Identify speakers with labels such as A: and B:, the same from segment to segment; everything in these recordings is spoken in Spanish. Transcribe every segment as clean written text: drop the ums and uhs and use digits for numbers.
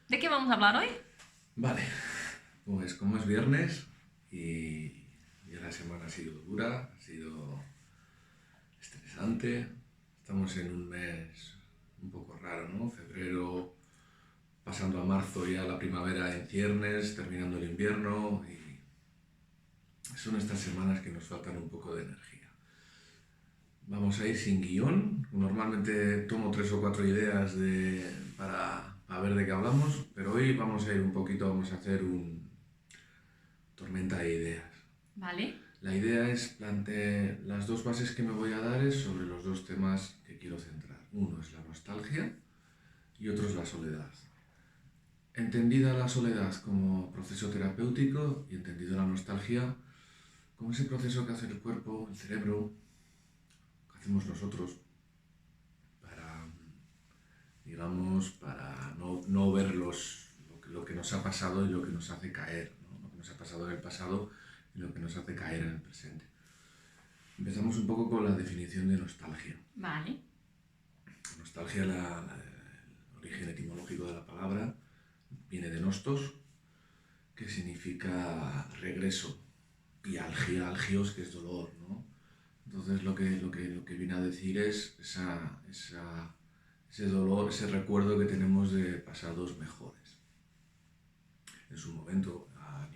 A: ¿De qué vamos a hablar hoy?
B: Vale, pues como es viernes y ya la semana ha sido dura, ha sido estresante, estamos en un mes un poco raro, ¿no? Febrero, pasando a marzo, ya la primavera en ciernes, terminando el invierno y son estas semanas que nos faltan un poco de energía. Vamos a ir sin guión, normalmente tomo 3 o 4 ideas para ver de qué hablamos, pero hoy vamos a ir un poquito, vamos a hacer un tormenta de ideas.
A: Vale.
B: La idea es plantear las dos bases que me voy a dar es sobre los dos temas que quiero centrar. Uno es la nostalgia y otro es la soledad. Entendida la soledad como proceso terapéutico y entendida la nostalgia como ese proceso que hace el cuerpo, el cerebro, que hacemos nosotros para, digamos, para no ver lo que nos ha pasado y lo que nos hace caer, ¿no? Lo que nos ha pasado en el pasado y lo que nos hace caer en el presente. Empezamos un poco con la definición de nostalgia.
A: Vale.
B: Nostalgia, el origen etimológico de la palabra, viene de nostos, que significa regreso, y algia, algios, que es dolor, ¿no? Entonces lo que viene a decir es ese dolor, ese recuerdo que tenemos de pasados mejores. En su momento, a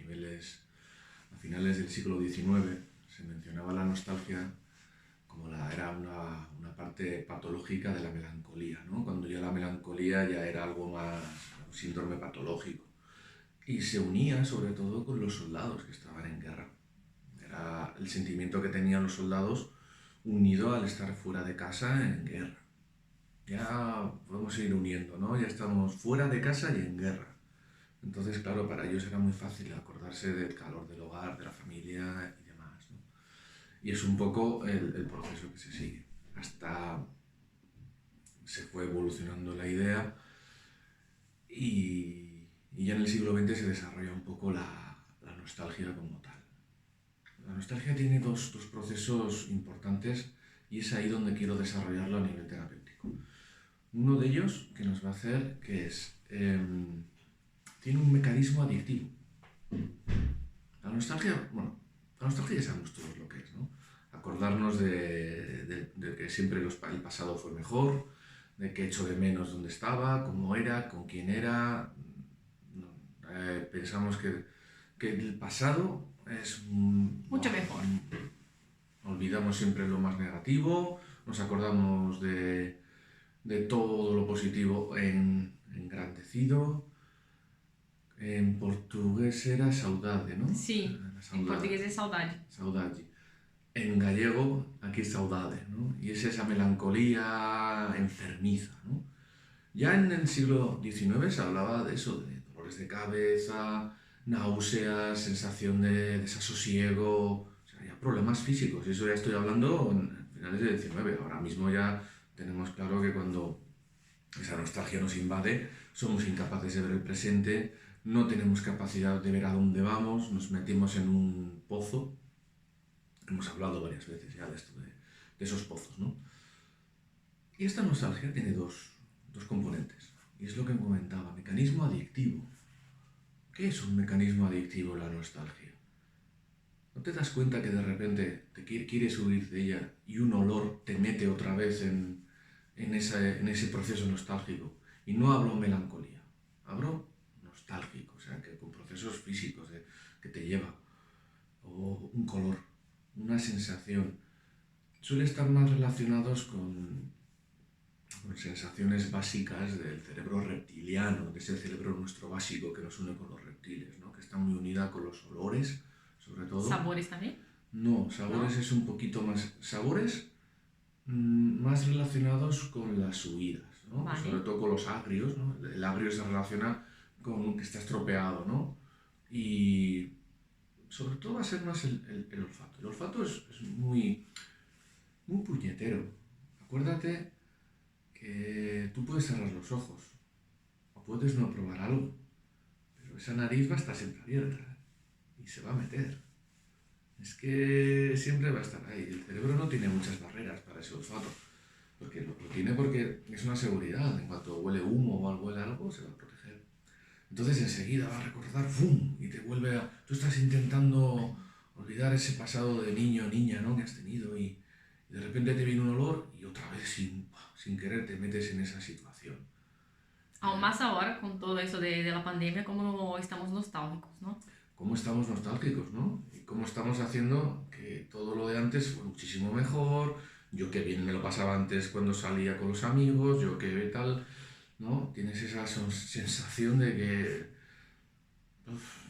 B: finales del siglo XIX, se mencionaba la nostalgia como era una parte patológica de la melancolía, ¿no? Cuando ya la melancolía ya era algo más, un síndrome patológico. Y se unía sobre todo con los soldados que estaban en guerra. Era el sentimiento que tenían los soldados unido al estar fuera de casa en guerra. Ya podemos ir uniendo, ¿no? Ya estamos fuera de casa y en guerra. Entonces, claro, para ellos era muy fácil acordarse del calor del hogar, de la familia y demás, ¿no? Y es un poco el proceso que se sigue. Hasta se fue evolucionando la idea y ya en el siglo XX se desarrolla un poco la nostalgia como tal. La nostalgia tiene dos procesos importantes y es ahí donde quiero desarrollarlo a nivel terapéutico. Uno de ellos que nos va a hacer que es, tiene un mecanismo adictivo. La nostalgia ya sabemos todos lo que es, ¿no? Acordarnos de que siempre el pasado fue mejor, de que echo de menos dónde estaba, cómo era, con quién era. Pensamos que el pasado es...
A: Mucho mejor.
B: olvidamos siempre lo más negativo, nos acordamos de todo lo positivo engrandecido. En portugués era saudade, ¿no?
A: Sí, en portugués es saudade.
B: Saudade. En gallego, aquí es saudade, ¿no? Y es esa melancolía enfermiza, ¿no? Ya en el siglo XIX se hablaba de eso, de dolores de cabeza, náuseas, sensación de desasosiego, o sea, ya problemas físicos. Y eso ya estoy hablando en finales del XIX. Ahora mismo ya tenemos claro que cuando esa nostalgia nos invade, somos incapaces de ver el presente, no tenemos capacidad de ver a dónde vamos, nos metimos en un pozo. Hemos hablado varias veces ya de esto, de esos pozos, ¿no? Y esta nostalgia tiene dos componentes. Y es lo que comentaba, mecanismo adictivo. ¿Qué es un mecanismo adictivo la nostalgia? ¿No te das cuenta que de repente te quieres huir de ella y un olor te mete otra vez en ese proceso nostálgico? Y no hablo melancolía, hablo nostálgico, o sea, que con procesos físicos que te lleva. O un color, una sensación. Suele estar más relacionados con sensaciones básicas del cerebro reptiliano, de ese cerebro nuestro básico que nos une con los reptiles, ¿no? Que está muy unida con los olores, sobre todo.
A: ¿Sabores también?
B: No, sabores
A: ¿No?
B: es un poquito más... Sabores más relacionados con las huidas, ¿no?
A: Vale.
B: Sobre todo con los agrios, ¿no? El agrio se relaciona con que está estropeado, ¿no? Y sobre todo va a ser más el olfato. El olfato es muy puñetero. Acuérdate que tú puedes cerrar los ojos o puedes no probar algo, pero esa nariz va a estar siempre abierta y se va a meter. Es que siempre va a estar ahí. El cerebro no tiene muchas barreras para ese olfato, porque lo tiene porque es una seguridad. En cuanto huele humo o huele algo, se va a proteger. Entonces enseguida va a recordar, ¡fum! Y te vuelve a... Tú estás intentando olvidar ese pasado de niño o niña, ¿no? Que has tenido y de repente te viene un olor y otra vez sin querer te metes en esa situación.
A: Aún más ahora con todo eso de la pandemia, como estamos nostálgicos, ¿no?
B: Cómo estamos nostálgicos, ¿no? Y cómo estamos haciendo que todo lo de antes fue muchísimo mejor, yo qué bien me lo pasaba antes cuando salía con los amigos, yo qué tal, ¿no? Tienes esa sensación de que, uf,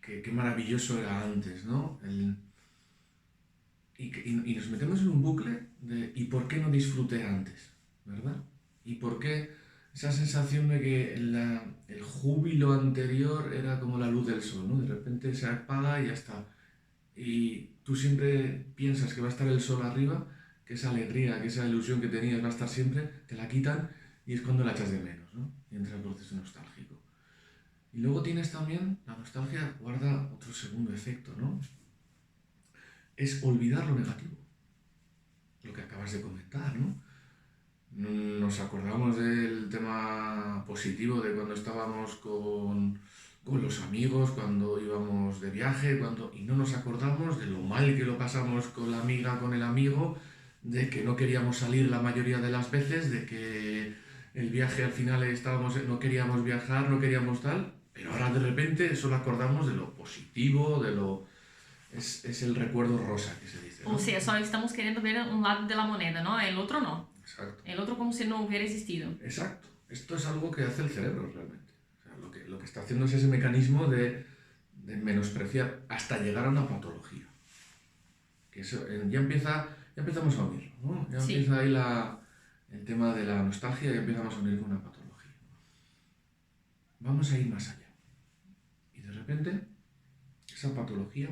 B: qué maravilloso era antes, ¿no? Y nos metemos en un bucle de ¿y por qué no disfruté antes? ¿Verdad? ¿Y por qué esa sensación de que el júbilo anterior era como la luz del sol, ¿no? De repente se apaga y ya está. Y tú siempre piensas que va a estar el sol arriba, que esa alegría, que esa ilusión que tenías va a estar siempre, te la quitan y es cuando la echas de menos, ¿no? Y entra el proceso nostálgico. Y luego tienes también, la nostalgia guarda otro segundo efecto, ¿no? Es olvidar lo negativo, lo que acabas de comentar, ¿no? Nos acordamos del tema positivo de cuando estábamos con los amigos, cuando íbamos de viaje, y no nos acordamos de lo mal que lo pasamos con la amiga, con el amigo, de que no queríamos salir la mayoría de las veces, de que el viaje al final no queríamos viajar, no queríamos tal, pero ahora de repente solo acordamos de lo positivo, es el recuerdo rosa que se dice, ¿no?
A: O sea, solo estamos queriendo ver un lado de la moneda, ¿no? El otro no.
B: Exacto.
A: El otro como si no hubiera existido.
B: Exacto. Esto es algo que hace el cerebro realmente. O sea, lo que está haciendo es ese mecanismo de menospreciar hasta llegar a una patología. Que eso, ya empezamos a unirlo, ¿no? Ya
A: Sí.
B: empieza ahí el tema de la nostalgia y empezamos a unir con una patología. Vamos a ir más allá. Y de repente, esa patología,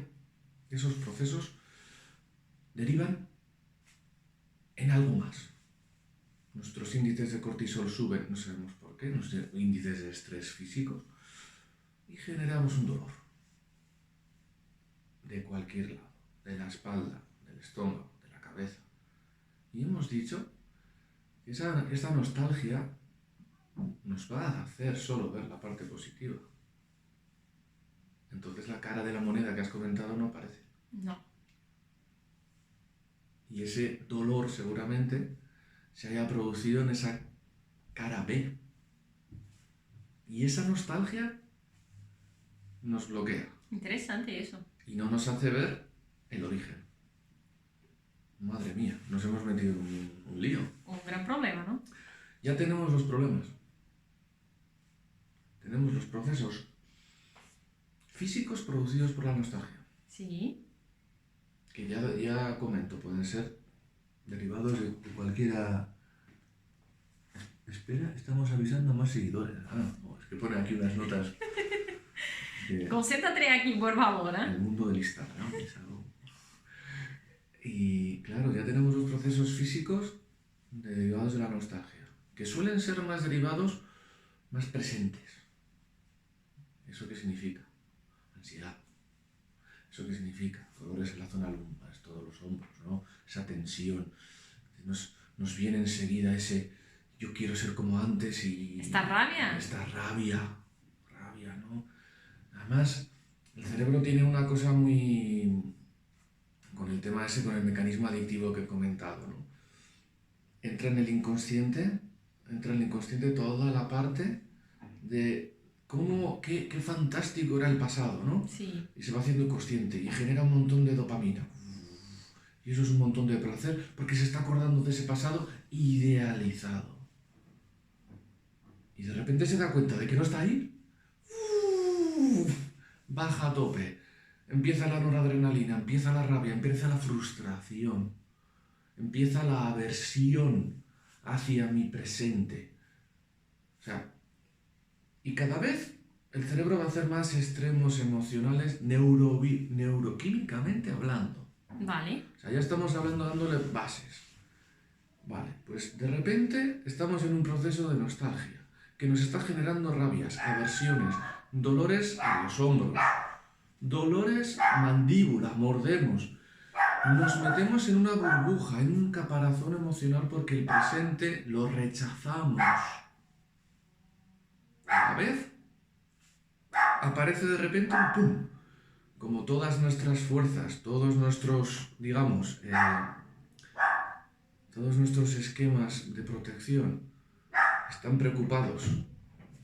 B: esos procesos, derivan en algo más. Nuestros índices de cortisol suben, no sabemos por qué, nuestros índices de estrés físicos, y generamos un dolor. De cualquier lado, de la espalda, del estómago, de la cabeza. Y hemos dicho que esta nostalgia nos va a hacer solo ver la parte positiva. Entonces la cara de la moneda que has comentado no aparece.
A: No.
B: Y ese dolor seguramente se haya producido en esa cara B. Y esa nostalgia nos bloquea.
A: Interesante eso.
B: Y no nos hace ver el origen. Madre mía, nos hemos metido en un lío.
A: Un gran problema, ¿no?
B: Ya tenemos los problemas. Tenemos los procesos físicos producidos por la nostalgia.
A: Sí.
B: Que ya comento, pueden ser derivados de cualquiera. Espera, estamos avisando a más seguidores. Es que pone aquí unas notas.
A: Concéntrate aquí, por favor, ¿eh?
B: El mundo del Instagram, es algo. Y claro, ya tenemos los procesos físicos derivados de la nostalgia, que suelen ser más derivados, más presentes. ¿Eso qué significa? Ansiedad. ¿Eso qué significa? Dolores en la zona lumbar, todos los hombros, ¿no? Esa tensión. Nos viene enseguida ese yo quiero ser como antes y...
A: Esta rabia.
B: Esta rabia, ¿no? Además, el cerebro tiene una cosa muy... con el tema ese, con el mecanismo adictivo que he comentado, ¿no? Entra en el inconsciente toda la parte de qué fantástico era el pasado, ¿no?
A: Sí.
B: Y se va haciendo inconsciente y genera un montón de dopamina. Y eso es un montón de placer porque se está acordando de ese pasado idealizado. Y de repente se da cuenta de que no está ahí. Baja a tope. Empieza la noradrenalina, empieza la rabia, empieza la frustración, empieza la aversión hacia mi presente. O sea, y cada vez el cerebro va a hacer más extremos emocionales neuroquímicamente hablando.
A: Vale.
B: O sea, ya estamos hablando dándole bases. Vale, pues de repente estamos en un proceso de nostalgia que nos está generando rabias, aversiones, dolores en los hombros, dolores mandíbula, mordemos. Nos metemos en una burbuja, en un caparazón emocional porque el presente lo rechazamos. A la vez, aparece de repente, ¡pum! Como todas nuestras fuerzas, todos nuestros, digamos, todos nuestros esquemas de protección están preocupados,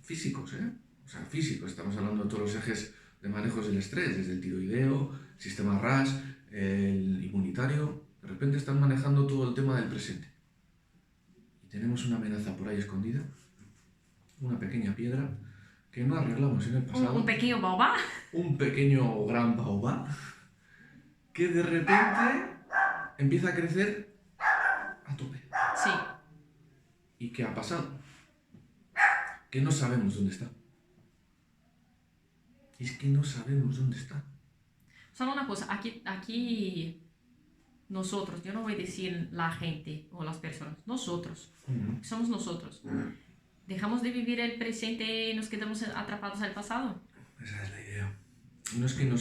B: físicos, ¿eh? O sea, físicos, estamos hablando de todos los ejes de manejos del estrés, desde el tiroideo, sistema RAS, el inmunitario, de repente están manejando todo el tema del presente. Y tenemos una amenaza por ahí escondida, una pequeña piedra, que no arreglamos en el pasado.
A: Un pequeño baobab.
B: Un pequeño o gran baobab, que de repente empieza a crecer a tope.
A: Sí.
B: ¿Y qué ha pasado? Que no sabemos dónde está. Es que no sabemos dónde está.
A: Solo una cosa, aquí nosotros, yo no voy a decir la gente o las personas, nosotros, somos nosotros. ¿Dejamos de vivir el presente y nos quedamos atrapados al pasado?
B: Esa es la idea. No es que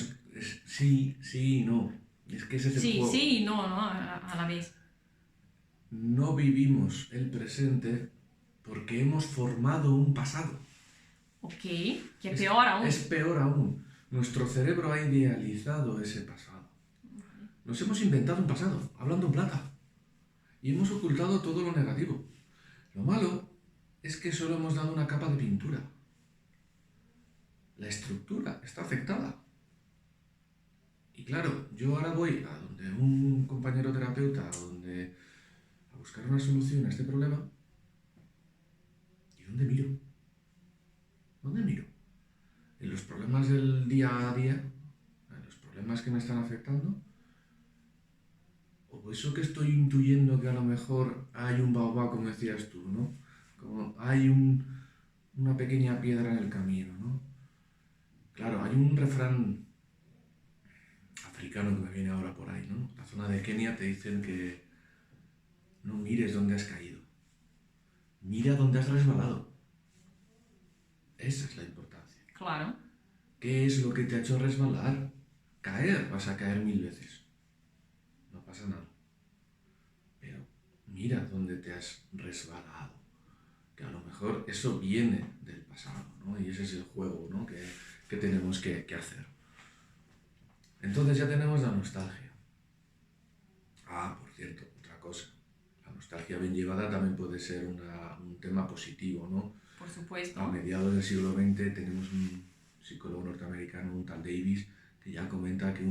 B: sí y no. Es que ese es el juego.
A: Sí y no, a la vez.
B: No vivimos el presente porque hemos formado un pasado.
A: Ok, que peor aún.
B: Es peor aún. Nuestro cerebro ha idealizado ese pasado. Nos hemos inventado un pasado, hablando en plata. Y hemos ocultado todo lo negativo. Lo malo es que solo hemos dado una capa de pintura. La estructura está afectada. Y claro, yo ahora voy a donde un compañero terapeuta, a buscar una solución a este problema. ¿Y dónde miro? ¿Dónde miro? ¿En los problemas del día a día? ¿En los problemas que me están afectando? ¿O eso que estoy intuyendo que a lo mejor hay un baobab, como decías tú, ¿no? Como hay una pequeña piedra en el camino, ¿no? Claro, hay un refrán africano que me viene ahora por ahí, ¿no? La zona de Kenia te dicen que no mires dónde has caído. Mira dónde has resbalado. Esa es la importancia.
A: Claro.
B: ¿Qué es lo que te ha hecho resbalar? Caer, vas a caer 1000 veces. No pasa nada. Pero mira dónde te has resbalado. Que a lo mejor eso viene del pasado, ¿no? Y ese es el juego, ¿no? que tenemos que hacer. Entonces ya tenemos la nostalgia. Ah, por cierto, otra cosa. La nostalgia bien llevada también puede ser un tema positivo, ¿no?
A: Por supuesto.
B: A mediados del siglo XX tenemos un psicólogo norteamericano, un tal Davis, que ya comenta que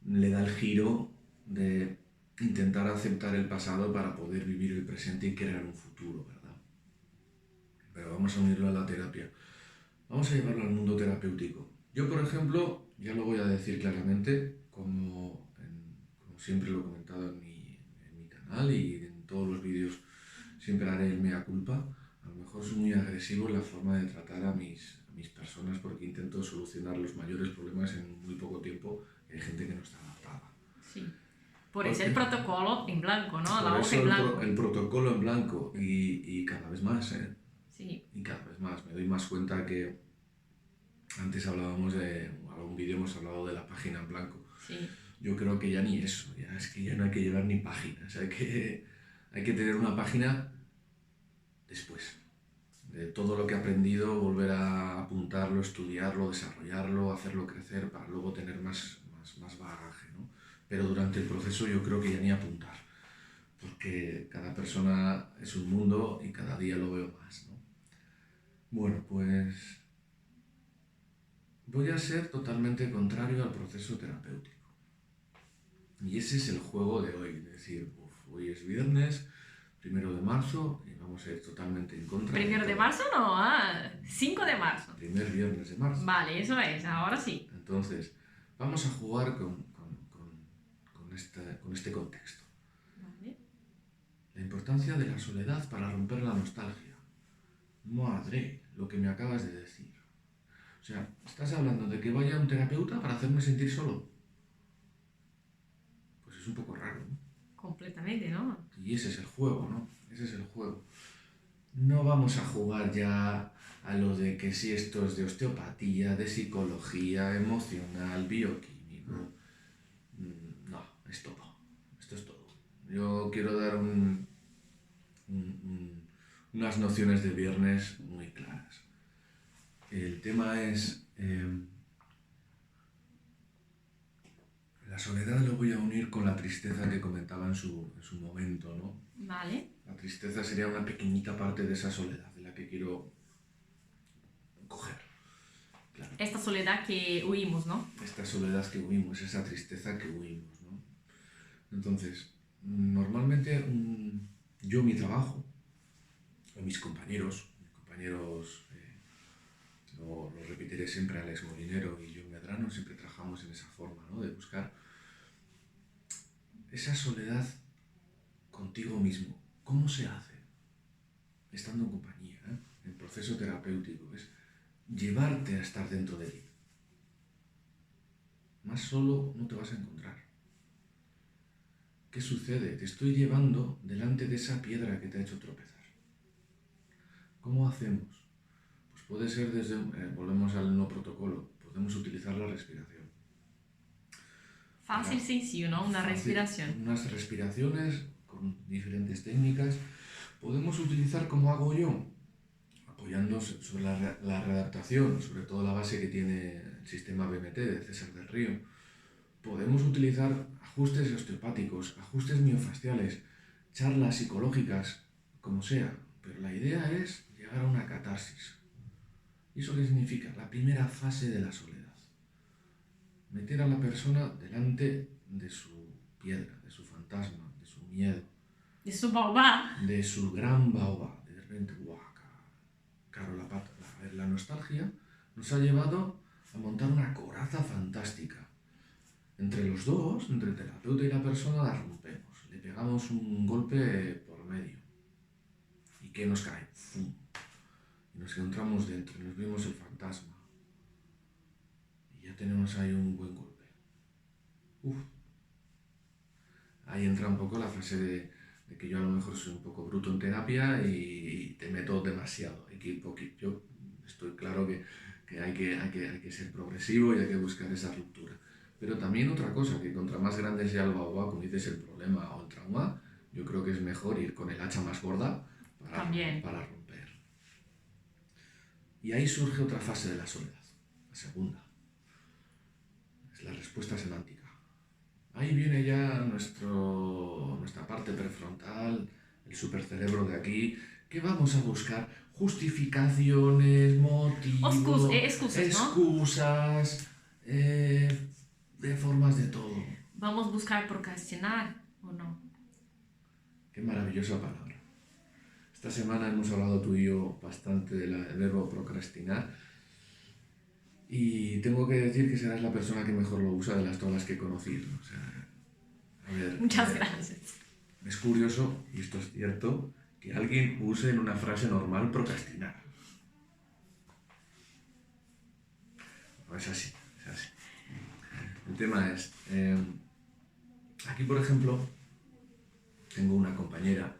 B: le da el giro de intentar aceptar el pasado para poder vivir el presente y crear un futuro, ¿verdad? Pero vamos a unirlo a la terapia. Vamos a llevarlo al mundo terapéutico. Yo, por ejemplo, ya lo voy a decir claramente, como siempre lo he comentado en mi canal y en todos los vídeos siempre haré el mea culpa. A lo mejor soy muy agresivo en la forma de tratar a mis personas porque intento solucionar los mayores problemas en muy poco tiempo y hay gente que no está adaptada.
A: Sí. Por eso el protocolo en blanco, ¿no? La hoja en blanco.
B: El protocolo en blanco y cada vez más, ¿eh?
A: Sí.
B: Y cada vez más. Me doy más cuenta que antes hablábamos de algún vídeo hemos hablado de la página en blanco.
A: Sí.
B: Yo creo que ya ni eso, es que ya no hay que llevar ni páginas, hay que tener una página después de todo lo que he aprendido, volver a apuntarlo, estudiarlo, desarrollarlo, hacerlo crecer para luego tener más bagaje, ¿no? Pero durante el proceso yo creo que ya ni apuntar, porque cada persona es un mundo y cada día lo veo más, ¿no? Bueno, pues voy a ser totalmente contrario al proceso terapéutico. Y ese es el juego de hoy, es decir, hoy es viernes, 1 de marzo, y vamos a ir totalmente en contra.
A: ¿1 de marzo no? 5 de marzo.
B: Primer viernes de marzo.
A: Vale, eso es, ahora sí.
B: Entonces, vamos a jugar con este contexto.
A: Vale.
B: La importancia de la soledad para romper la nostalgia. Madre, lo que me acabas de decir. O sea, ¿estás hablando de que vaya a un terapeuta para hacerme sentir solo? Pues es un poco raro, ¿no?
A: Completamente, ¿no?
B: Y ese es el juego, ¿no? Ese es el juego. No vamos a jugar ya a lo de que si esto es de osteopatía, de psicología, emocional, bioquímico. No, es todo. Esto es todo. Yo quiero dar unas nociones de viernes muy claras. el tema es... la soledad lo voy a unir con la tristeza que comentaba en su momento, ¿no?
A: Vale.
B: La tristeza sería una pequeñita parte de esa soledad de la que quiero coger. Claro.
A: Esta soledad que huimos, ¿no?
B: Esta soledad que huimos, esa tristeza que huimos, ¿no? Entonces, normalmente yo mi trabajo, o mis compañeros, lo repetiré siempre, Alex Molinero y John Medrano, siempre trabajamos en esa forma, ¿no? De buscar esa soledad contigo mismo. ¿Cómo se hace? Estando en compañía, ¿eh? El proceso terapéutico es llevarte a estar dentro de ti. Más solo no te vas a encontrar. ¿Qué sucede? Te estoy llevando delante de esa piedra que te ha hecho tropezar. ¿Cómo hacemos? Pues puede ser desde, volvemos al no protocolo, podemos utilizar la respiración.
A: Fácil y sencillo, ¿no? Una respiración.
B: Unas respiraciones con diferentes técnicas. Podemos utilizar como hago yo, apoyándose sobre la readaptación, sobre todo la base que tiene el sistema BMT de César del Río. Podemos utilizar ajustes osteopáticos, ajustes miofasciales, charlas psicológicas, como sea, pero la idea es llegar a una catarsis. ¿Y eso qué significa? La primera fase de la soledad. Meter a la persona delante de su piedra, de su fantasma, de su miedo.
A: De su baobá.
B: De su gran baobá. De repente, ¡guau! Claro, la nostalgia nos ha llevado a montar una coraza fantástica. Entre los dos, entre el terapeuta y la persona, la rompemos. Le pegamos un golpe por medio. ¿Y qué nos cae? ¡Fum! Y nos encontramos dentro, y nos vemos el fantasma. Y ya tenemos ahí un buen golpe. ¡Uf! Ahí entra un poco la fase de que yo a lo mejor soy un poco bruto en terapia y te meto demasiado. Yo estoy claro que hay que ser progresivo y hay que buscar esa ruptura. Pero también otra cosa, que contra más grande sea el baobá, como dices, el problema o el trauma, yo creo que es mejor ir con el hacha más gorda para romper. Y ahí surge otra fase de la soledad, la segunda. Es la respuesta semántica. Ahí viene ya nuestra parte prefrontal, el supercerebro de aquí, que vamos a buscar justificaciones, motivos, excusas, de formas de todo.
A: ¿Vamos a buscar procrastinar o no?
B: Qué maravillosa palabra. Esta semana hemos hablado tú y yo bastante del verbo procrastinar y tengo que decir que serás la persona que mejor lo usa de todas las que he conocido. O sea, a ver,
A: muchas gracias.
B: Es curioso, y esto es cierto, que alguien use en una frase normal procrastinar. No, es así. El tema es, aquí por ejemplo, tengo una compañera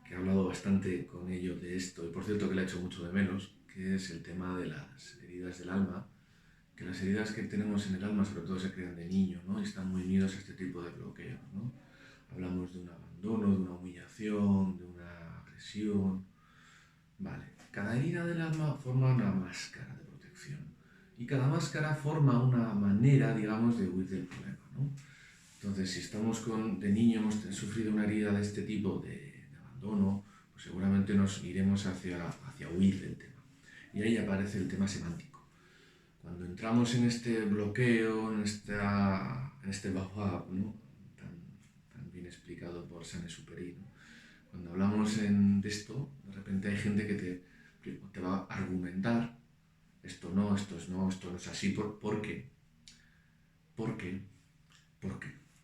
B: que ha hablado bastante con ello de esto, y por cierto que la he hecho mucho de menos, que es el tema de las heridas del alma, que las heridas que tenemos en el alma sobre todo se crean de niño, ¿no? Y están muy unidos a este tipo de bloqueos, ¿no? Hablamos de un abandono, de una humillación, de una agresión. Vale, cada herida del alma forma una máscara de protección. Y cada máscara forma una manera, digamos, de huir del problema, ¿no? Entonces, si estamos de niño hemos sufrido una herida de este tipo de abandono, pues seguramente nos iremos hacia huir del tema. Y ahí aparece el tema semántico. Cuando entramos en este bloqueo, en este baobab, ¿no? tan bien explicado por Saint-Exupéry, ¿no? Cuando hablamos de esto, de repente hay gente que te va a argumentar esto no es así, ¿por qué? ¿Por qué?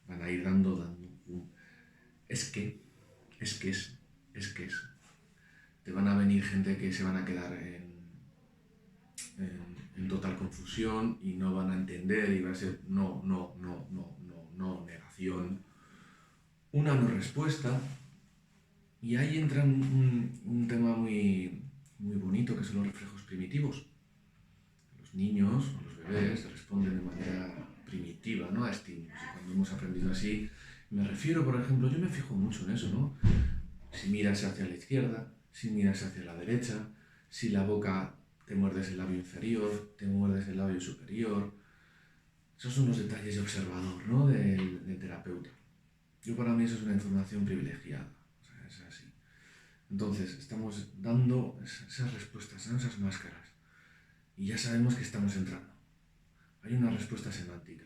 B: Van a ir dando es que. Te van a venir gente que se van a quedar en total confusión y no van a entender y va a ser no, negación, una no respuesta. Y ahí entra un tema muy, muy bonito que son los reflejos primitivos. Los niños o los bebés responden de manera primitiva, ¿no? A estímulos. Y cuando hemos aprendido así, me refiero, por ejemplo, yo me fijo mucho en eso, ¿no? Si miras hacia la izquierda, si miras hacia la derecha, si la boca te muerdes el labio inferior, te muerdes el labio superior. Esos son los detalles de observador, ¿no? del terapeuta. Yo para mí eso es una información privilegiada, o sea, es así. Entonces, estamos dando esas respuestas, ¿no? Esas máscaras. Y ya sabemos que estamos entrando. Hay una respuesta semántica.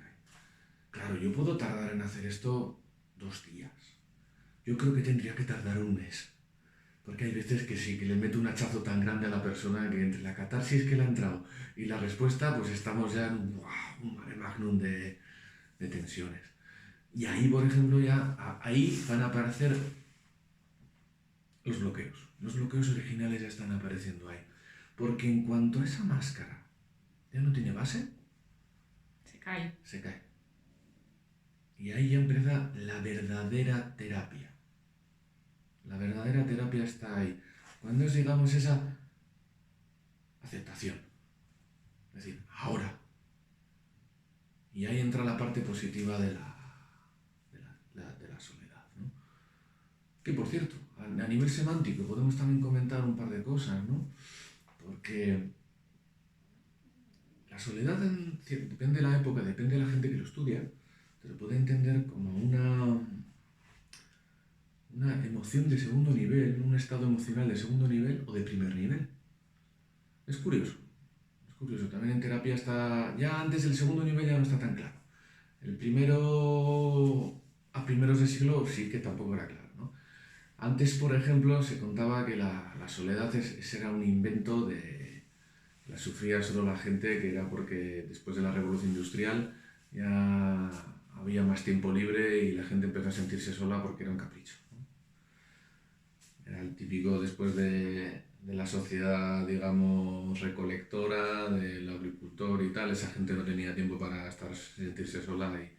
B: Claro, yo puedo tardar en hacer esto 2 días. Yo creo que tendría que tardar 1 mes. Porque hay veces que sí, que le meto un hachazo tan grande a la persona que entre la catarsis que le ha entrado y la respuesta, pues estamos ya en un mare magnum de tensiones. Y ahí, por ejemplo, ahí van a aparecer los bloqueos. Los bloqueos originales ya están apareciendo ahí. Porque en cuanto a esa máscara ya no tiene base,
A: Se cae.
B: se cae. Y ahí ya empieza la verdadera terapia. La verdadera terapia está ahí. Cuando es, digamos, esa aceptación. Es decir, ahora. Y ahí entra la parte positiva de la soledad, ¿no? Que, por cierto, a nivel semántico podemos también comentar un par de cosas, ¿no? Porque la soledad, depende de la época, depende de la gente que lo estudia, se lo puede entender como una emoción de segundo nivel, un estado emocional de segundo nivel o de primer nivel. Es curioso. También en terapia está, ya antes del segundo nivel ya no está tan claro. El primero, a primeros de siglo sí que tampoco era claro, ¿no? Antes, por ejemplo, se contaba que la soledad era un invento la sufría solo la gente, que era porque después de la revolución industrial ya había más tiempo libre y la gente empezó a sentirse sola porque era un capricho, ¿no? Era el típico después de la sociedad, digamos, recolectora, del agricultor y tal, esa gente no tenía tiempo para sentirse sola y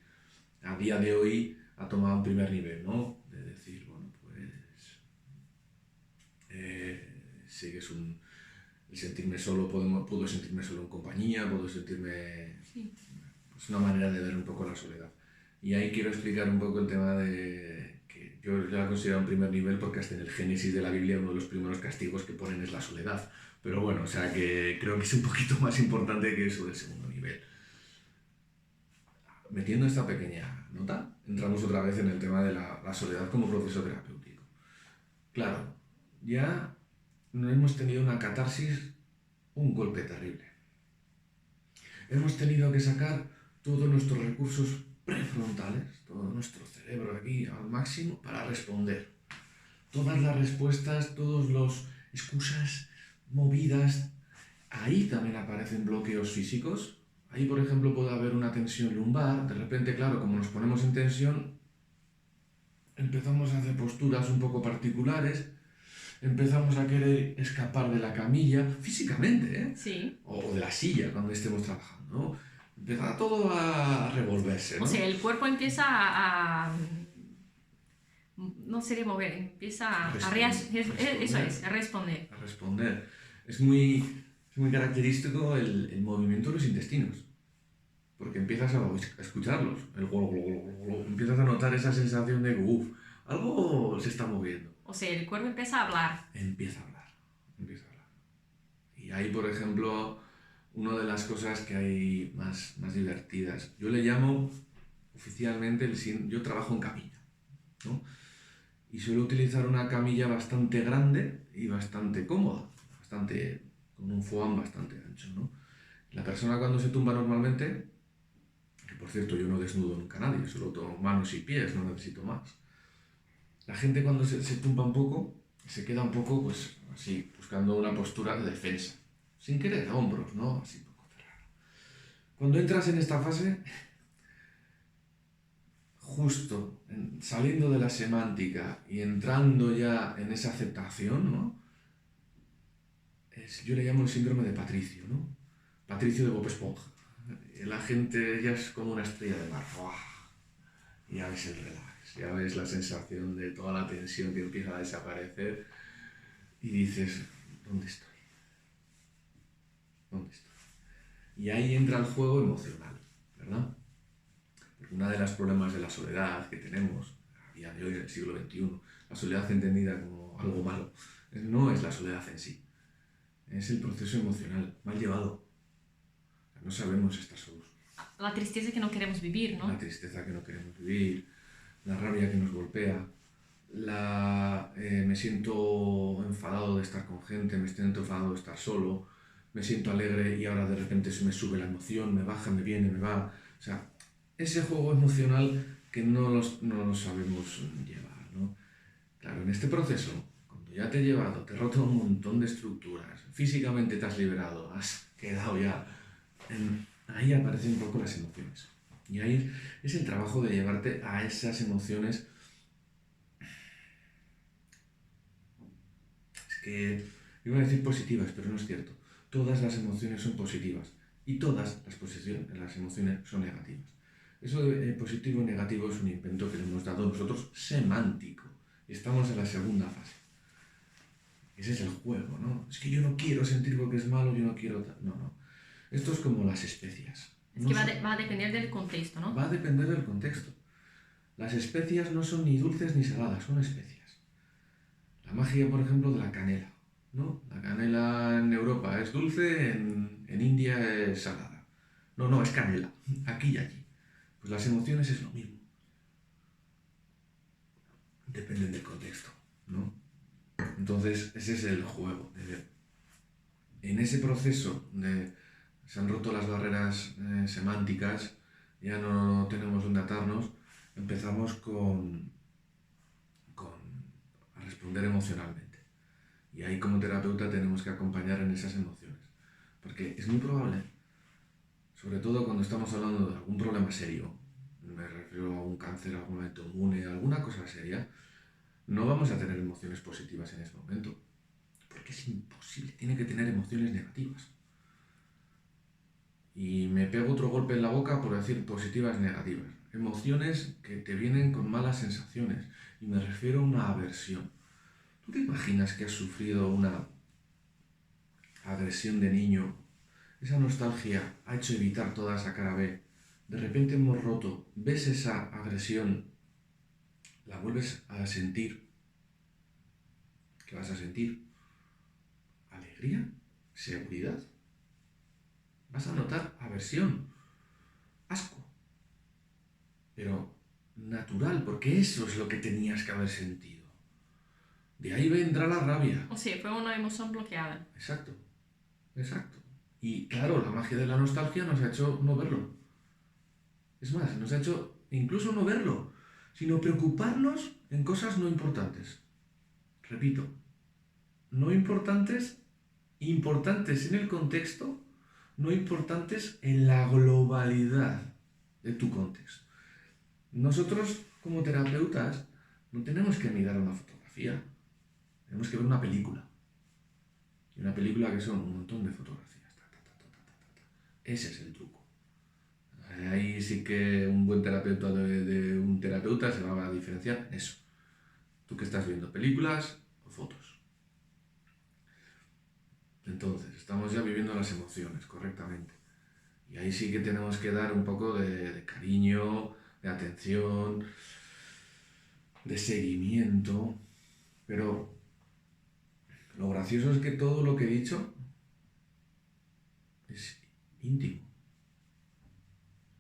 B: a día de hoy ha tomado un primer nivel, ¿no? De decir, bueno, pues sí que es el sentirme solo, puedo sentirme solo en compañía, puedo sentirme...
A: Sí.
B: Es una manera de ver un poco la soledad. Y ahí quiero explicar un poco el tema de que yo ya la considero un primer nivel porque hasta en el Génesis de la Biblia uno de los primeros castigos que ponen es la soledad. Pero bueno, o sea que creo que es un poquito más importante que eso del segundo nivel. Metiendo esta pequeña nota, entramos otra vez en el tema de la soledad como proceso terapéutico. Claro, ya no hemos tenido una catarsis, un golpe terrible. Hemos tenido que sacar todos nuestros recursos prefrontales, todo nuestro cerebro aquí al máximo para responder. Todas las respuestas, todos los excusas, movidas. Ahí también aparecen bloqueos físicos. Ahí, por ejemplo, puede haber una tensión lumbar. De repente, claro, como nos ponemos en tensión, empezamos a hacer posturas un poco particulares. Empezamos a querer escapar de la camilla, físicamente, ¿eh?
A: Sí.
B: O de la silla cuando estemos trabajando, ¿no? Empieza todo a revolverse, ¿no?
A: O sea, el cuerpo empieza no se debe mover, empieza a responder.
B: A responder. Es muy característico el movimiento de los intestinos, porque empiezas a escucharlos, el gol, empiezas a notar esa sensación de que algo se está moviendo.
A: O sea, el cuerpo empieza a hablar.
B: Empieza a hablar. Y ahí, por ejemplo, una de las cosas que hay más divertidas, yo le llamo oficialmente, yo trabajo en camilla, ¿no? Y suelo utilizar una camilla bastante grande y bastante cómoda, con un foam bastante ancho, ¿no? La persona cuando se tumba normalmente, que por cierto yo no desnudo nunca a nadie, solo tomo manos y pies, no necesito más. La gente cuando se tumba un poco, se queda un poco, pues así, buscando una postura de defensa. Sin querer, hombros, ¿no? Así un poco cerrado. Cuando entras en esta fase, justo saliendo de la semántica y entrando ya en esa aceptación, ¿no? Yo le llamo el síndrome de Patricio, ¿no? Patricio de Bob Esponja. La gente ya es como una estrella de mar. Y ya ves el relax, ya ves la sensación de toda la tensión que empieza a desaparecer y dices, ¿dónde estoy? Y ahí entra el juego emocional, ¿verdad? Porque uno de los problemas de la soledad que tenemos a día de hoy, en el siglo XXI, la soledad entendida como algo malo, no es la soledad en sí, es el proceso emocional, mal llevado. No sabemos estar solos.
A: La tristeza que no queremos vivir, ¿no?
B: La tristeza que no queremos vivir, la rabia que nos golpea, me siento enfadado de estar con gente, me siento enfadado de estar solo, me siento alegre y ahora de repente se me sube la emoción, me baja, me viene, me va. O sea, ese juego emocional que no lo sabemos llevar, ¿no? Claro, en este proceso, cuando ya te he llevado, te he roto un montón de estructuras, físicamente te has liberado, has quedado ya ahí aparecen un poco las emociones. Y ahí es el trabajo de llevarte a esas emociones. Es que iba a decir positivas, pero no es cierto. Todas las emociones son positivas y todas las emociones son negativas. Eso de positivo y negativo es un invento que le hemos dado nosotros semántico. Y estamos en la segunda fase. Ese es el juego, ¿no? Es que yo no quiero sentir porque es malo, yo no quiero... No, no. Esto es como las especias.
A: Es que va a depender del contexto, ¿no?
B: Va a depender del contexto. Las especias no son ni dulces ni saladas, son especias. La magia, por ejemplo, de la canela, ¿no? La canela en Europa es dulce, en India es salada. No, es canela, aquí y allí. Pues las emociones es lo mismo. Dependen del contexto, ¿no? Entonces, ese es el juego. En ese proceso se han roto las barreras semánticas, ya no tenemos dónde atarnos, empezamos a responder emocionalmente. Y ahí como terapeuta tenemos que acompañar en esas emociones. Porque es muy probable, sobre todo cuando estamos hablando de algún problema serio, me refiero a un cáncer, a algún autoinmune, alguna cosa seria, no vamos a tener emociones positivas en ese momento. Porque es imposible, tiene que tener emociones negativas. Y me pego otro golpe en la boca por decir positivas y negativas. Emociones que te vienen con malas sensaciones. Y me refiero a una aversión. ¿Tú te imaginas que has sufrido una agresión de niño? Esa nostalgia ha hecho evitar toda esa cara B. De repente hemos roto. ¿Ves esa agresión? La vuelves a sentir. ¿Qué vas a sentir? ¿Alegría? ¿Seguridad? Vas a notar aversión, asco. Pero natural, porque eso es lo que tenías que haber sentido. De ahí vendrá la rabia.
A: O sea, fue una emoción bloqueada.
B: Exacto. Y claro, la magia de la nostalgia nos ha hecho no verlo. Es más, nos ha hecho incluso no verlo, sino preocuparnos en cosas no importantes. Repito, no importantes, importantes en el contexto, no importantes en la globalidad de tu contexto. Nosotros, como terapeutas, no tenemos que mirar una fotografía, tenemos que ver una película. Y una película que son un montón de fotografías. Ese es el truco. Ahí sí que un buen terapeuta de un terapeuta se va a diferenciar en eso. Tú que estás viendo películas o fotos. Entonces, estamos ya viviendo las emociones correctamente. Y ahí sí que tenemos que dar un poco de cariño, de atención, de seguimiento. Pero lo gracioso es que todo lo que he dicho es íntimo.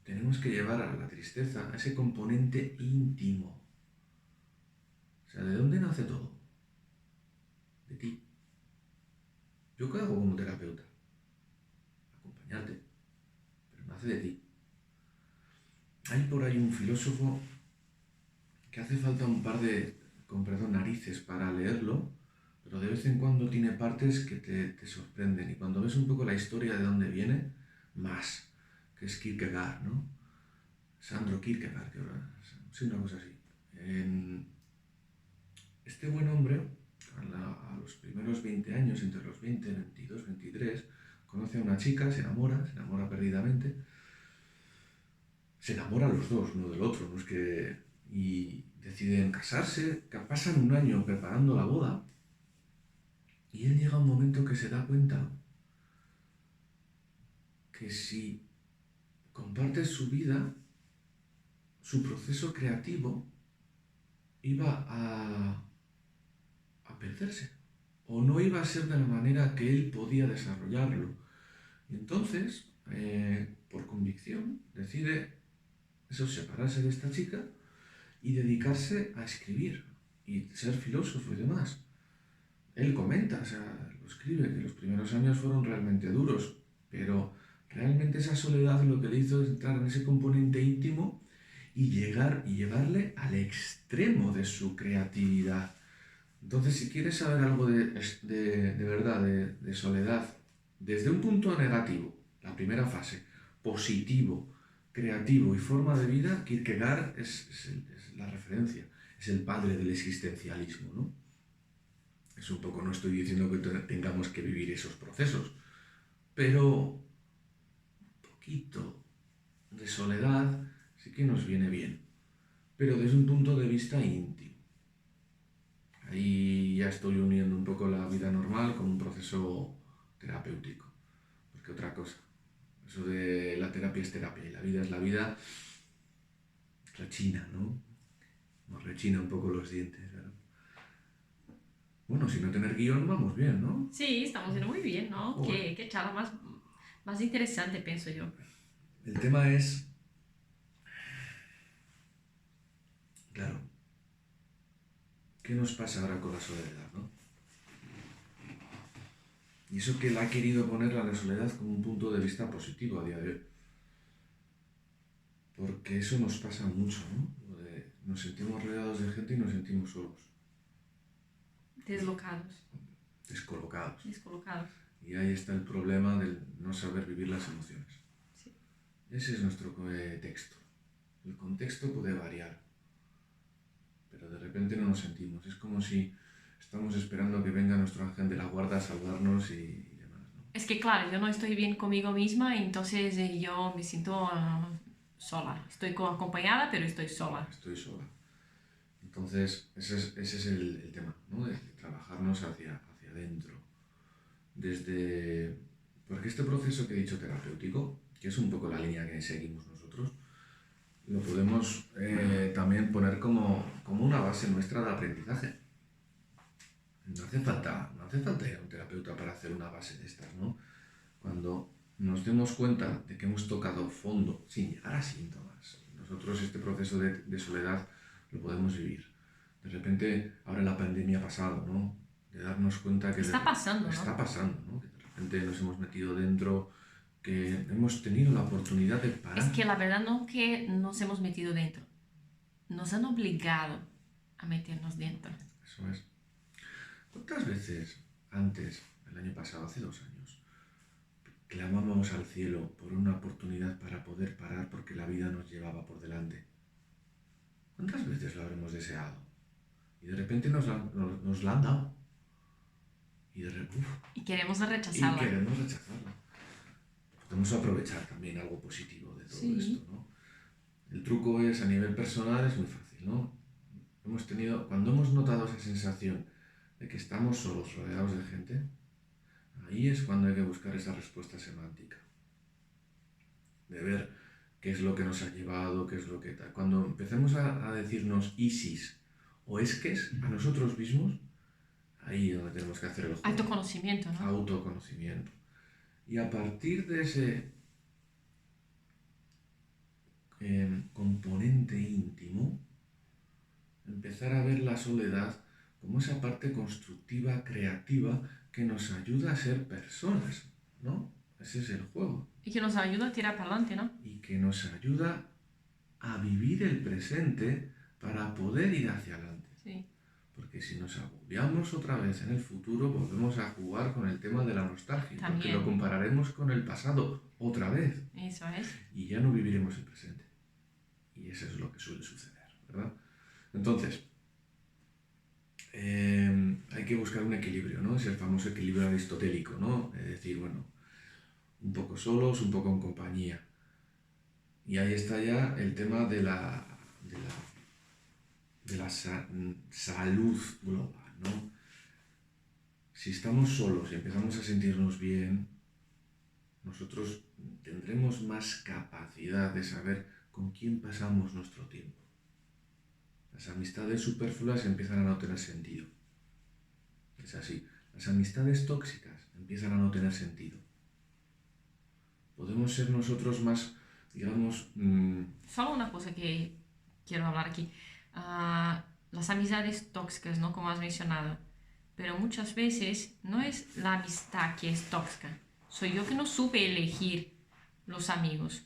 B: Tenemos que llevar a la tristeza a ese componente íntimo. O sea, ¿de dónde nace todo? De ti. ¿Yo qué hago como terapeuta? Acompañarte. Pero nace de ti. Hay por ahí un filósofo que hace falta un par de, con perdón, narices para leerlo, pero de vez en cuando tiene partes que te sorprenden. Y cuando ves un poco la historia de dónde viene, más, que es Kierkegaard, ¿no? Sandro Kierkegaard, que ahora, sí, una cosa así. Este buen hombre, a los primeros 20 años, entre los 20, 22, 23, conoce a una chica, se enamora perdidamente. Se enamoran los dos, uno del otro, ¿no? Y deciden casarse, que pasan un año preparando la boda, y él llega a un momento que se da cuenta que si compartes su vida, su proceso creativo iba a perderse. o no iba a ser de la manera que él podía desarrollarlo. Y entonces, por convicción, decide eso, separarse de esta chica y dedicarse a escribir y ser filósofo y demás. Él comenta, o sea, lo escribe, que los primeros años fueron realmente duros, pero realmente esa soledad lo que le hizo es entrar en ese componente íntimo y llegar y llevarle al extremo de su creatividad. Entonces, si quieres saber algo de verdad, de soledad, desde un punto negativo, la primera fase, positivo, creativo y forma de vida, Kierkegaard es la referencia, es el padre del existencialismo, ¿no? Es un poco, no estoy diciendo que tengamos que vivir esos procesos, pero un poquito de soledad sí que nos viene bien, pero desde un punto de vista íntimo. Ahí ya estoy uniendo un poco la vida normal con un proceso terapéutico, porque otra cosa, eso de la terapia es terapia y la vida es la vida, rechina, ¿no? Nos rechina un poco los dientes, ¿verdad? Bueno, sin no tener guión vamos bien, ¿no?
A: Sí, estamos yendo muy bien, ¿no?
B: Joder.
A: Qué charla más interesante, pienso yo.
B: El tema es, claro, ¿qué nos pasa ahora con la soledad, no? Y eso que él ha querido poner a la soledad como un punto de vista positivo a día de hoy. Porque eso nos pasa mucho, ¿no? Nos sentimos rodeados de gente y nos sentimos solos,
A: Deslocados,
B: descolocados.
A: descolocados.
B: Y ahí está el problema del no saber vivir las emociones.
A: Sí.
B: Ese es nuestro texto. El contexto puede variar, pero de repente no nos sentimos. Es como si estamos esperando a que venga nuestro ángel de la guarda a salvarnos y demás, ¿no?
A: Es que claro, yo no estoy bien conmigo misma, entonces yo me siento sola. Estoy acompañada, pero estoy sola.
B: Estoy sola. Entonces, ese es el tema, ¿no? De trabajarnos hacia adentro. Porque este proceso que he dicho terapéutico, que es un poco la línea que seguimos nosotros, lo podemos también poner como una base nuestra de aprendizaje. No hace falta ir a un terapeuta para hacer una base de estas, ¿no? Cuando nos demos cuenta de que hemos tocado fondo, sin llegar a síntomas, nosotros este proceso de soledad lo podemos vivir. De repente, ahora la pandemia ha pasado, ¿no? De darnos cuenta que
A: Está pasando, ¿no?
B: está pasando, ¿no? Que de repente nos hemos metido dentro, que hemos tenido la oportunidad de parar.
A: Es que la verdad no que nos hemos metido dentro. Nos han obligado a meternos dentro.
B: Eso es. ¿Cuántas veces antes, el año pasado, hace 2 años, clamábamos al cielo por una oportunidad para poder parar porque la vida nos llevaba por delante? ¿Cuántas veces lo habremos deseado? Y de repente nos la han dado.
A: Y queremos
B: Y
A: rechazarla.
B: queremos rechazarla. Podemos aprovechar también algo positivo de todo esto, ¿no? El truco es, a nivel personal, es muy fácil, ¿no? Cuando hemos notado esa sensación de que estamos solos, rodeados de gente, ahí es cuando hay que buscar esa respuesta semántica. De ver qué es lo que nos ha llevado, qué es lo que tal. Cuando empecemos a decirnos isis o esques a nosotros mismos, ahí es donde tenemos que hacer el juego.
A: Autoconocimiento, ¿no?
B: Autoconocimiento. Y a partir de ese componente íntimo, empezar a ver la soledad como esa parte constructiva, creativa, que nos ayuda a ser personas, ¿no? Ese es el juego.
A: Y que nos ayuda a tirar para adelante, ¿no?
B: Y que nos ayuda a vivir el presente para poder ir hacia adelante.
A: Sí.
B: Porque si nos agobiamos otra vez en el futuro, volvemos a jugar con el tema de la nostalgia.
A: También.
B: Porque lo compararemos con el pasado otra vez.
A: Eso es.
B: Y ya no viviremos el presente. Y eso es lo que suele suceder, ¿verdad? Entonces, hay que buscar un equilibrio, ¿no? Es el famoso equilibrio aristotélico, ¿no? Es decir, bueno, un poco solos, un poco en compañía. Y ahí está ya el tema de la salud global, ¿no? Si estamos solos y empezamos a sentirnos bien, nosotros tendremos más capacidad de saber con quién pasamos nuestro tiempo. Las amistades superfluas empiezan a no tener sentido. Es así. las amistades tóxicas empiezan a no tener sentido. Podemos ser nosotros más, digamos...
A: Solo una cosa que quiero hablar aquí. Las amistades tóxicas, ¿no? Como has mencionado. Pero muchas veces no es la amistad que es tóxica. Soy yo que no supe elegir los amigos.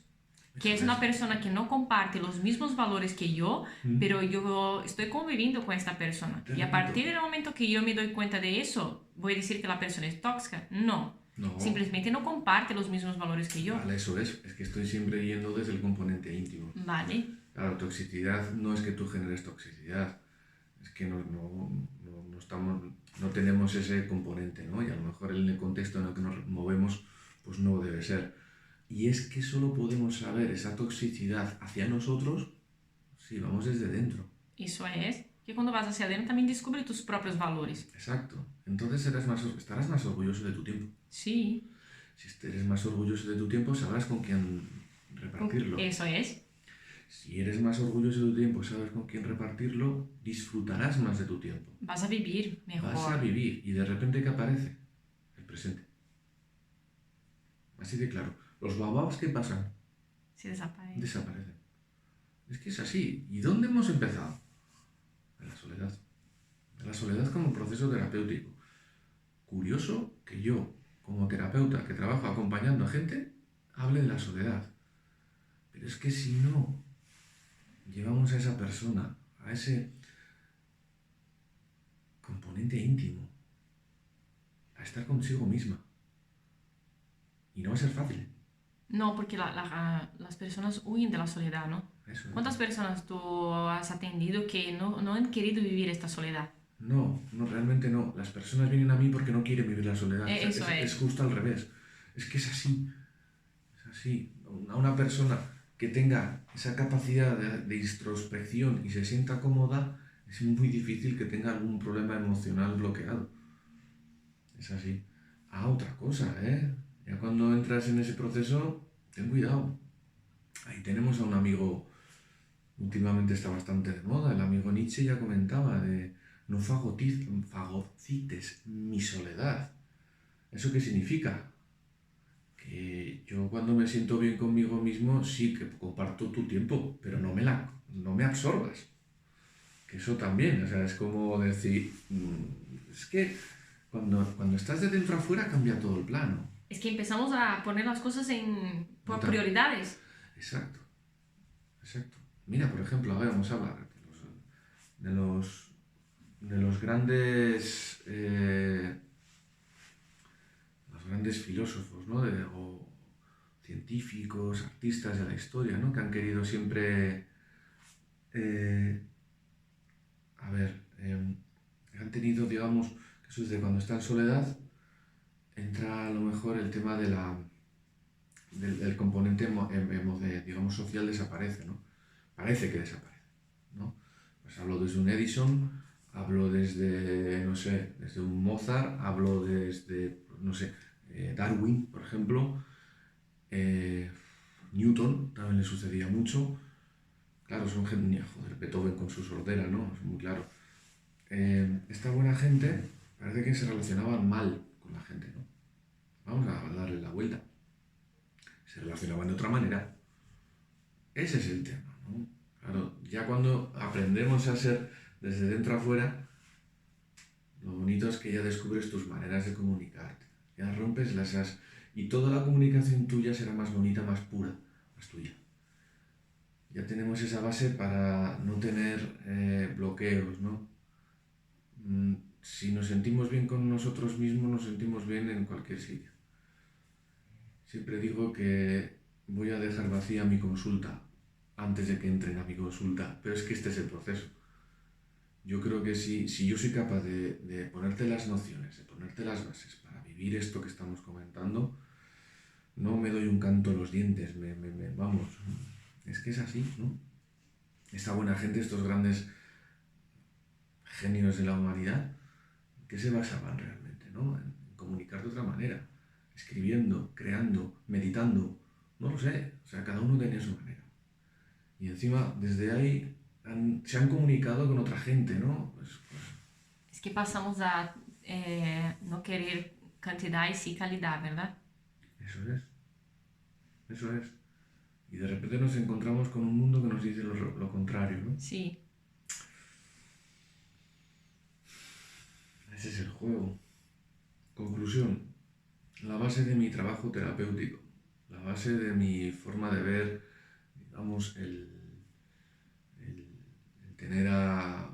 A: Que es una persona que no comparte los mismos valores que yo, pero yo estoy conviviendo con esta persona. Y a partir del momento que yo me doy cuenta de eso, ¿voy a decir que la persona es tóxica? No. Simplemente no comparte los mismos valores que yo.
B: Vale, eso es que estoy siempre yendo desde el componente íntimo.
A: Vale.
B: Claro, toxicidad no es que tú generes toxicidad, es que no tenemos ese componente, ¿no? Y a lo mejor en el contexto en el que nos movemos, pues no debe ser. Y es que solo podemos saber esa toxicidad hacia nosotros si vamos desde dentro.
A: Eso es, que cuando vas hacia adentro también descubre tus propios valores.
B: Exacto. Entonces estarás más orgulloso de tu tiempo.
A: Sí.
B: Si eres más orgulloso de tu tiempo, sabrás con quién repartirlo.
A: Eso es.
B: Si eres más orgulloso de tu tiempo, sabes con quién repartirlo, disfrutarás más de tu tiempo.
A: Vas a vivir mejor.
B: Vas a vivir. Y de repente, ¿qué aparece? El presente. Así de claro. Los bababs, ¿qué pasan?
A: Se desaparecen.
B: Desaparecen. Es que es así. ¿Y dónde hemos empezado? En la soledad. En la soledad como proceso terapéutico. Curioso que yo, como terapeuta que trabajo acompañando a gente, hable de la soledad. Pero es que si no llevamos a esa persona, a ese componente íntimo, a estar consigo misma. Y no va a ser fácil.
A: No, porque las personas huyen de la soledad, ¿no?
B: Eso es.
A: ¿Cuántas personas tú has atendido que no han querido vivir esta soledad?
B: No, realmente no. Las personas vienen a mí porque no quieren vivir la soledad.
A: Eso
B: es justo al revés. Es que es así. Es así. A una persona que tenga esa capacidad de introspección y se sienta cómoda, es muy difícil que tenga algún problema emocional bloqueado. Es así. Otra cosa, ¿eh? Ya cuando entras en ese proceso, ten cuidado. Ahí tenemos a un amigo, últimamente está bastante de moda, el amigo Nietzsche ya comentaba de no fagocites mi soledad. ¿Eso qué significa? Que yo cuando me siento bien conmigo mismo sí que comparto tu tiempo, pero no me absorbas. Que eso también, o sea, es como decir, es que cuando estás de dentro a fuera cambia todo el plano.
A: Es que empezamos a poner las cosas por prioridades.
B: Exacto. Mira, por ejemplo, a ver, vamos a hablar de los grandes filósofos, ¿no? O científicos, artistas de la historia, ¿no? Que han querido siempre han tenido, digamos, que eso es de cuando está en soledad, entra a lo mejor el tema del componente, digamos, social desaparece, ¿no? Parece que desaparece, ¿no? Pues hablo desde un Edison, hablo desde, no sé, desde un Mozart, hablo desde, no sé, Darwin, por ejemplo, Newton también le sucedía mucho. Claro, son gente, joder, Beethoven con su sordera, ¿no? Es muy claro. Esta buena gente parece que se relacionaban mal con la gente, ¿no? Vamos a darle la vuelta. Se relacionaban de otra manera. Ese es el tema, ¿no? Claro, ya cuando aprendemos a ser desde dentro a fuera, lo bonito es que ya descubres tus maneras de comunicarte. Ya rompes las... Y toda la comunicación tuya será más bonita, más pura, más tuya. Ya tenemos esa base para no tener bloqueos, ¿no? Si nos sentimos bien con nosotros mismos, nos sentimos bien en cualquier sitio. Siempre digo que voy a dejar vacía mi consulta antes de que entren a mi consulta, pero es que este es el proceso. Yo creo que si yo soy capaz de ponerte las nociones, de ponerte las bases para vivir esto que estamos comentando, no me doy un canto en los dientes, vamos, es que es así, ¿no? Esta buena gente, estos grandes genios de la humanidad, ¿en qué se basaban realmente, no? En comunicar de otra manera, escribiendo, creando, meditando, no lo sé, o sea, cada uno tenía su manera. Y encima, desde ahí, se han comunicado con otra gente, ¿no?
A: Es que pasamos a no querer cantidad y sí calidad, ¿verdad?
B: Eso es, eso es. Y de repente nos encontramos con un mundo que nos dice lo contrario, ¿no?
A: Sí,
B: Ese es el juego. Conclusión, la base de mi trabajo terapéutico, la base de mi forma de ver, digamos, el tener a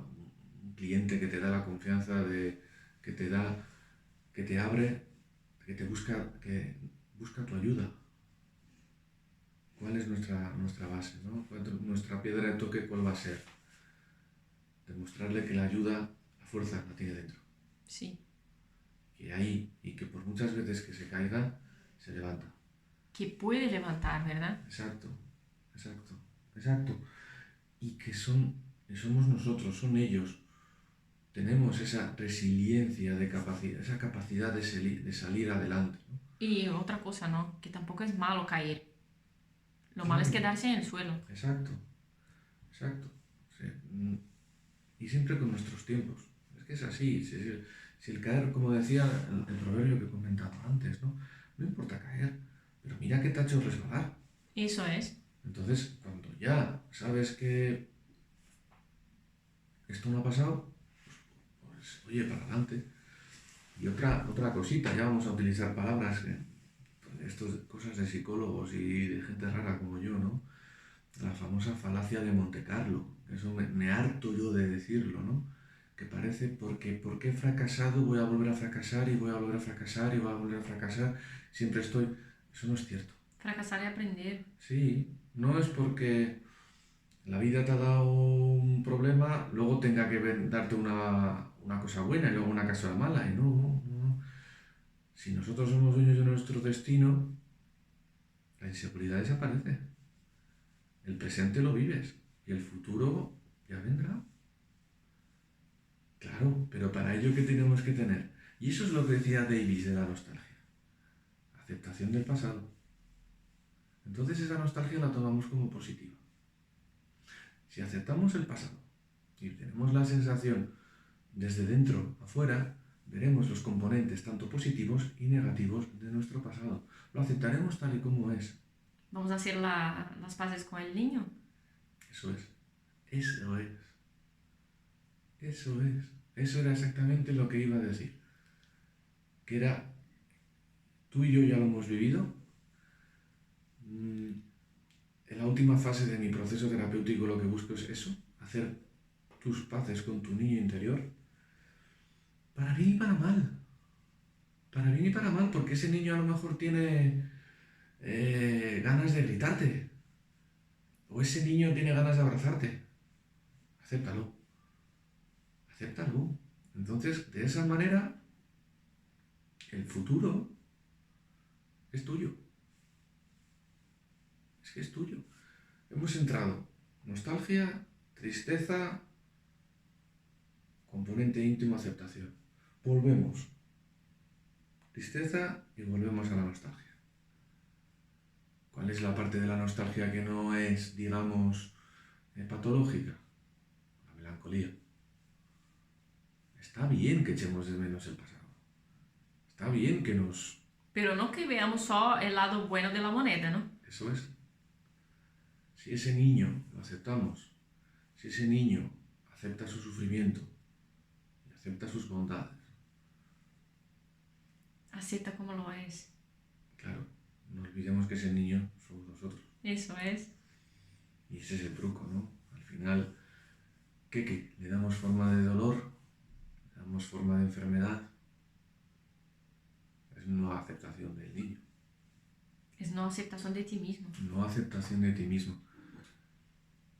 B: un cliente que te da la confianza de, que te da, que te abre, que busca tu ayuda. ¿Cuál es nuestra base, ¿no? Nuestra piedra de toque, ¿cuál va a ser? Demostrarle que la ayuda, la fuerza la tiene dentro.
A: sí.
B: Que hay, y que por muchas veces que se caiga, se levanta.
A: Que puede levantar, ¿verdad?
B: Exacto, exacto, exacto. Y que somos nosotros, son ellos. Tenemos esa resiliencia de capacidad, esa capacidad de salir adelante, ¿no?
A: Y otra cosa, ¿no? Que tampoco es malo caer. Lo malo es
B: Claro,
A: quedarse en el suelo.
B: exacto, exacto. Sí. Y siempre con nuestros tiempos. Es que es así. Si el caer, como decía el proverbio que comentaba antes, ¿no? No importa caer, pero mira que te ha hecho resbalar.
A: Eso es.
B: Entonces, cuando ya sabes que esto no ha pasado, pues oye, para adelante. Y otra cosita, ya vamos a utilizar palabras, cosas de psicólogos y de gente rara como yo, ¿no? La famosa falacia de Monte Carlo. Eso me harto yo de decirlo, ¿no? Que parece porque he fracasado, voy a volver a fracasar y voy a volver a fracasar y voy a volver a fracasar. Siempre estoy... Eso no es cierto.
A: Fracasar y aprender.
B: Sí, no es porque la vida te ha dado un problema, luego tenga que darte una cosa buena y luego una cosa mala. Y no, no. Si nosotros somos dueños de nuestro destino, la inseguridad desaparece. El presente lo vives y el futuro ya vendrá. Claro, pero para ello, ¿qué tenemos que tener? Y eso es lo que decía Davis de la nostalgia. Aceptación del pasado. Entonces esa nostalgia la tomamos como positiva. Si aceptamos el pasado y tenemos la sensación desde dentro afuera, veremos los componentes tanto positivos y negativos de nuestro pasado. Lo aceptaremos tal y como es.
A: Vamos a hacer las paces con el niño.
B: Eso es. Eso es. Eso es. Eso era exactamente lo que iba a decir. Que era, tú y yo ya lo hemos vivido. En la última fase de mi proceso terapéutico lo que busco es eso, hacer tus paces con tu niño interior, para bien y para mal. Para bien y para mal, porque ese niño a lo mejor tiene ganas de gritarte. O ese niño tiene ganas de abrazarte. Acéptalo. Acéptalo. Entonces, de esa manera, el futuro es tuyo. Es que es tuyo. Hemos entrado. Nostalgia, tristeza, componente íntimo, aceptación. Volvemos. Tristeza y volvemos a la nostalgia. ¿Cuál es la parte de la nostalgia que no es, digamos, patológica? La melancolía. Está bien que echemos de menos el pasado. Está bien que nos...
A: Pero no que veamos solo el lado bueno de la moneda, ¿no?
B: Eso es. Si ese niño lo aceptamos, si ese niño acepta su sufrimiento y acepta sus bondades,
A: Acepta como lo es.
B: claro, no olvidemos que ese niño somos nosotros.
A: Eso es.
B: Y ese es el truco, ¿no? Al final, ¿qué? Le damos forma de dolor, le damos forma de enfermedad. Es no aceptación del niño.
A: Es no aceptación de ti mismo.
B: No aceptación de ti mismo.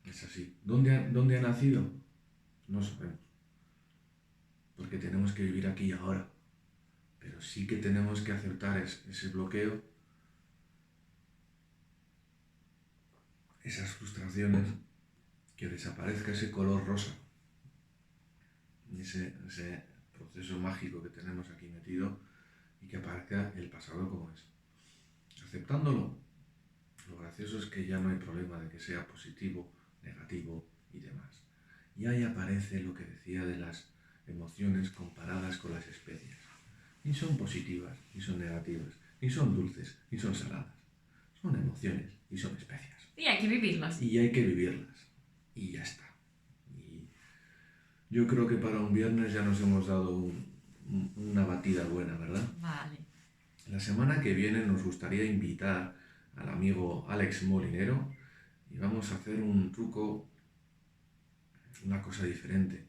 B: Es así. ¿Dónde ha nacido? No sabemos. Porque tenemos que vivir aquí y ahora. Pero sí que tenemos que aceptar ese bloqueo, esas frustraciones, que desaparezca ese color rosa, ese proceso mágico que tenemos aquí metido y que aparezca el pasado como es. Aceptándolo, lo gracioso es que ya no hay problema de que sea positivo, negativo y demás. Y ahí aparece lo que decía de las emociones comparadas con las especias. Ni son positivas, ni son negativas, ni son dulces, ni son saladas. Son emociones y son especias.
A: Y hay que vivirlas.
B: Y hay que vivirlas. Y ya está. Y yo creo que para un viernes ya nos hemos dado una batida buena, ¿verdad?
A: Vale.
B: La semana que viene nos gustaría invitar al amigo Alex Molinero y vamos a hacer un truco, una cosa diferente.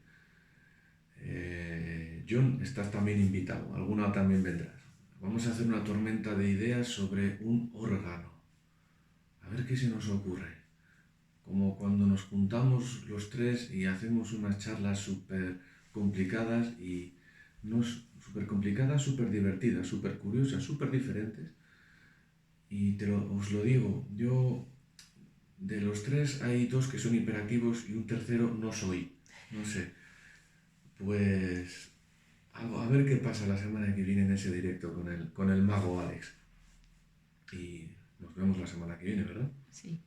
B: John, estás también invitado, alguna también vendrás. Vamos a hacer una tormenta de ideas sobre un órgano. A ver qué se nos ocurre. Como cuando nos juntamos los tres y hacemos unas charlas súper complicadas y súper complicadas, súper divertidas, súper curiosas, súper diferentes. Y os lo digo, yo de los tres hay dos que son hiperactivos y un tercero no soy. No sé. Pues a ver qué pasa la semana que viene en ese directo con el mago Alex. Y nos vemos la semana que viene, ¿verdad?
A: Sí.